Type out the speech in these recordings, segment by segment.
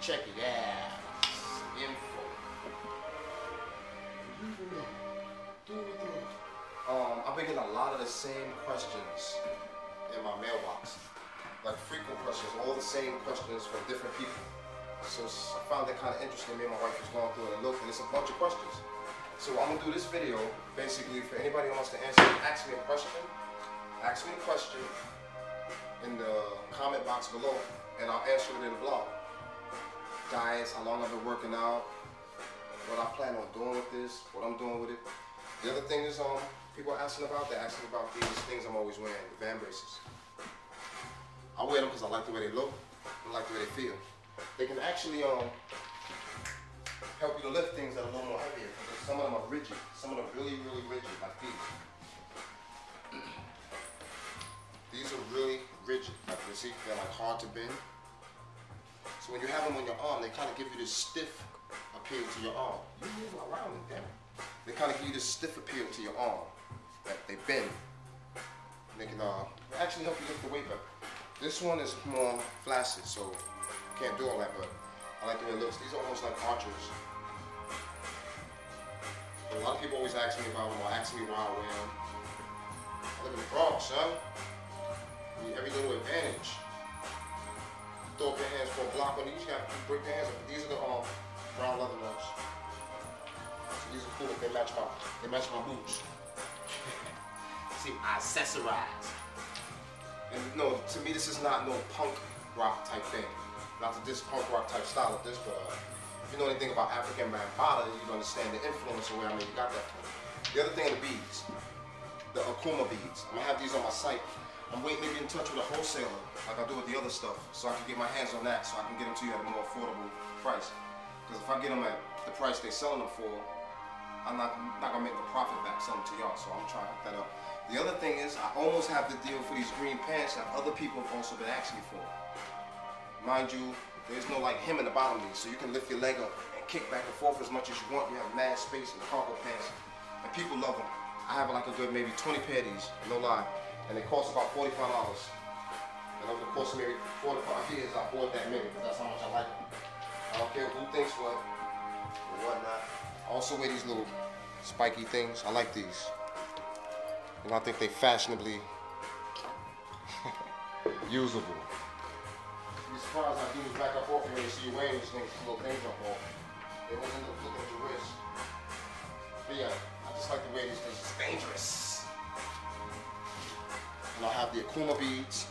Check it out. Info. I've been getting a lot of the same questions in my mailbox. Like frequent questions, all the same questions from different people. So I found that kind of interesting. Me and my wife was going through it and looked, and it's a bunch of questions. So I'm gonna do this video basically for anybody who wants to ask me a question. Ask me a question in the comment box below, and I'll answer it in the blog. Diets, how long I've been working out, what I plan on doing with this, what I'm doing with it. The other thing is, people are asking about, they're asking about these things I'm always wearing, the van braces. I wear them because I like the way they look, I like the way they feel. They can actually help you to lift things that are a little more heavier, because some of them are rigid, some of them are really, really rigid, like these. These are really rigid, like you see, they're like hard to bend. So when you have them on your arm, they kind of give you this stiff appeal to your arm. You move around it, damn it. They kind of give you this stiff appeal to your arm. That they bend. They can actually help you lift the weight better. This one is more flaccid, so you can't do all that, but I like the way it looks. These are almost like archers. A lot of people always ask me about them, or ask me why I wear them. I live in the Bronx, son. You need every little advantage. Throw up your hands for a block on these, you gotta break your hands up. These are the brown leather ones. So these are cool if they match my boots. See, I accessorize. And no, to me this is not no punk rock type thing. Not to this punk rock type style of this, but if you know anything about African Bambaataa, you'd understand the influence of where you got that from. The other thing are the beads. The Akuma beads. I'm gonna have these on my site. I'm waiting to get in touch with a wholesaler, like I do with the other stuff, so I can get my hands on that, so I can get them to you at a more affordable price. Because if I get them at the price they're selling them for, I'm not gonna make a profit back selling them to y'all, so I'm trying to hook that up. The other thing is, I almost have the deal for these green pants that other people have also been asking me for. Mind you, there's no like hem in the bottom of these, so you can lift your leg up and kick back and forth as much as you want. You have mad space in the cargo pants, and people love them. I have like a good maybe 20 pair of these, no lie. And they cost about $45. And over the course of maybe 4 to 5 years, I bought that many, because that's how much I like them. I don't care who thinks what or whatnot. I also wear these little spiky things. I like these. And I think they fashionably usable. You'd be surprised how dudes back up off you when you see you wearing these things, these little things up off. They always end up looking at your wrist. But yeah, I just like the way these things. It's dangerous. And I'll have the Akuma beads,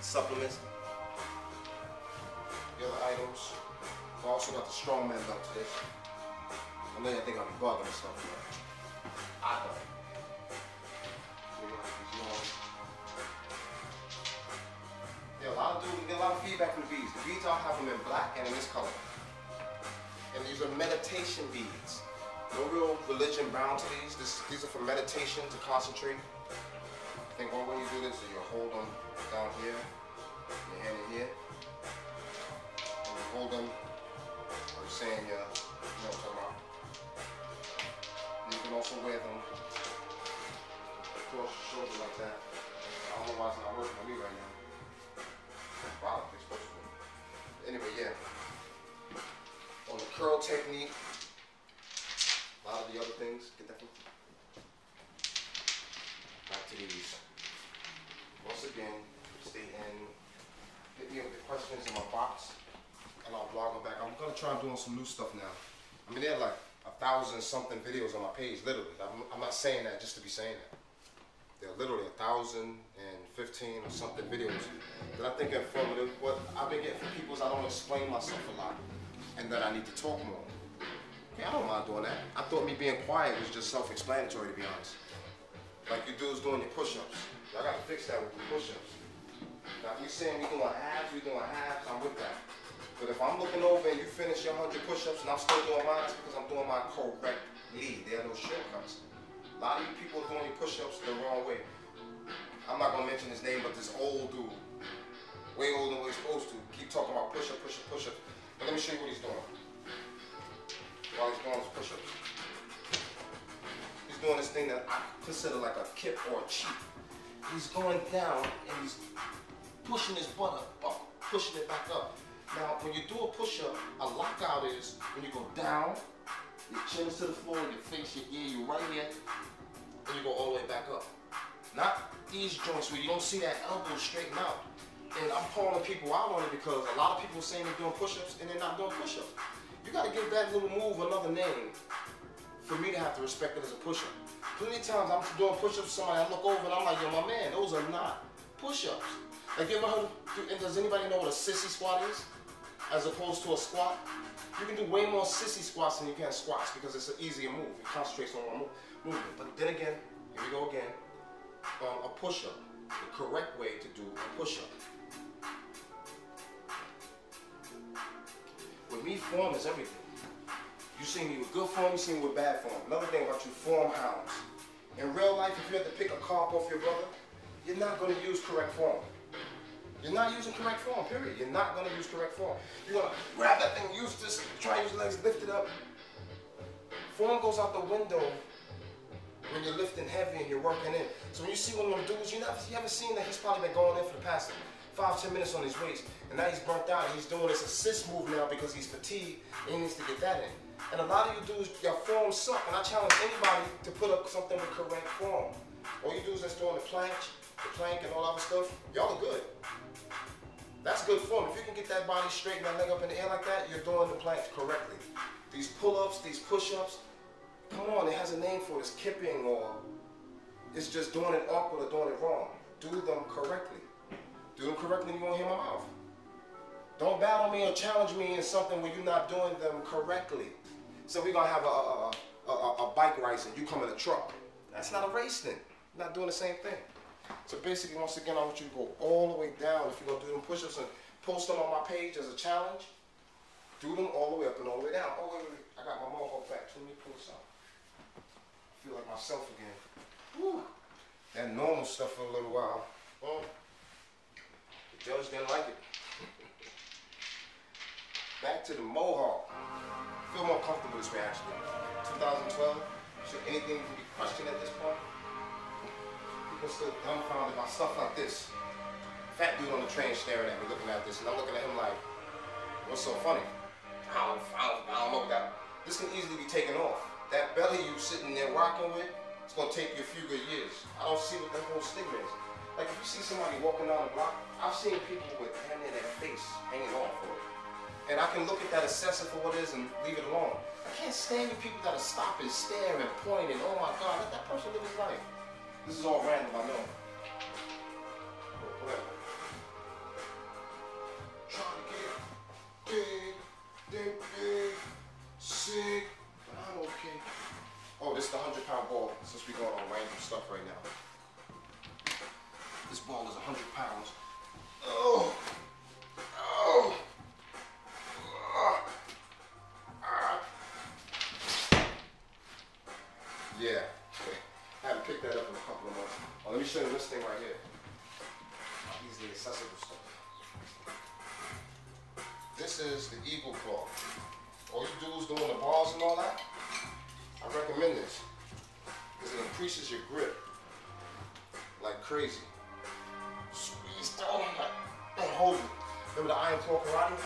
supplements, the other items. I also got the strongman belt to this. I know you think I'll be bugging and stuff, but I don't. Yeah, a lot of dudes get a lot of feedback from the beads. The beads I'll have them in black and in this color. And these are meditation beads. No real religion bound to these. These are for meditation, to concentrate. I think one way you do this is you hold them down here, your hand in here, and you hold them, or you're saying, you know what I'm talking about. And you can also wear them across your shoulder like that. I don't know why it's not working for me right now. Wow, it's supposed to be. Anyway, yeah. On the curl technique, a lot of the other things, get that from me. Back to these. Once again, stay in, hit me up with the questions in my box, and I'll blog them back. I'm gonna try doing some new stuff now. I mean, there are like 1,000-something videos on my page, literally. I'm not saying that just to be saying that. There are literally 1,015 or something videos that I think are informative. What I've been getting from people is I don't explain myself a lot, and that I need to talk more. Okay, I don't mind doing that. I thought me being quiet was just self-explanatory, to be honest. Like you dudes doing your push-ups. I gotta fix that with the push-ups. Now if you're saying we're doing halves, I'm with that. But if I'm looking over and you finish your 100 push-ups and I'm still doing mine, it's because I'm doing mine correctly. There are no shortcuts. A lot of you people are doing your push-ups the wrong way. I'm not gonna mention his name, but this old dude, way older than what he's supposed to, keep talking about push-up, push-up, push-up. But let me show you what he's doing. While he's doing his push-ups. He's doing this thing that I consider like a kip or a cheat. He's going down and he's pushing his butt up, pushing it back up. Now, when you do a push-up, a lockout is when you go down, your chin is to the floor, your face, your ear, you're right here, and you go all the way back up. Not these joints where you don't see that elbow straighten out. And I'm calling people out on it because a lot of people saying they're doing push-ups and they're not doing push-ups. You got to give that little move another name for me to have to respect it as a push-up. Plenty of times I'm doing push-ups, somebody I look over and I'm like, yo, my man, those are not push-ups. Like, you ever heard, and does anybody know what a sissy squat is? As opposed to a squat? You can do way more sissy squats than you can squats because it's an easier move. It concentrates on one movement. But then again, here we go again. A push-up, the correct way to do a push-up. With me, form is everything. You see me with good form, you see me with bad form. Another thing about you, form hounds. In real life, if you have to pick a carp off your brother, you're not going to use correct form. You're not using correct form, period. You're not going to use correct form. You're going to grab that thing, use this, try to use your legs, lift it up. Form goes out the window when you're lifting heavy and you're working in. So when you see one of them dudes, you haven't seen that he's probably been going in for the past 5-10 minutes on his weights, and now he's burnt out and he's doing this assist move now because he's fatigued and he needs to get that in. And a lot of you dudes, your form suck, and I challenge anybody to put up something with correct form. All you dudes that's doing the plank and all that other stuff, y'all are good. That's good form. If you can get that body straight and that leg up in the air like that, you're doing the planks correctly. These pull-ups, these push-ups, come on, it has a name for it. It's kipping, or it's just doing it awkward or doing it wrong. Do them correctly. Do them correctly, you won't hear my mouth. Don't battle me or challenge me in something where you're not doing them correctly. So we're gonna have a bike race and you come in a truck. That's not a race then. You're not doing the same thing. So basically, once again, I want you to go all the way down. If you're gonna do them push-ups and post them on my page as a challenge, do them all the way up and all the way down. Oh, wait. I got my mohawk back. Let me pull this out. I feel like myself again. Whew. That normal stuff for a little while. Well, the judge didn't like it. Back to the mohawk. I feel more comfortable this way, actually. 2012. Should anything even be questioned at this point? People still dumbfounded by stuff like this. Fat dude on the train staring at me, looking at this, and I'm looking at him like, what's so funny? I don't know that. This can easily be taken off. That belly you sitting there rocking with, it's gonna take you a few good years. I don't see what that whole stigma is. Like, if you see somebody walking down the block, I've seen people with their face hanging off for it. And I can look at that, assess it for what it is, and leave it alone. I can't stand you people that'll stop and stare and point and, oh my God, let that person live his life. This is all random, I know. Whatever. Trying to get big, sick, but I'm okay. Oh, this is the 100-pound ball, since we're going on random stuff right now. This ball is 100 pounds. Oh! Oh! Yeah, I haven't picked that up in a couple of months. Oh, let me show you this thing right here. Easily accessible stuff. This is the Eagle Claw. All you dudes doing the bars and all that, I recommend this because it increases your grip like crazy. Squeeze down, like, and hold it. Remember the Iron Claw karate?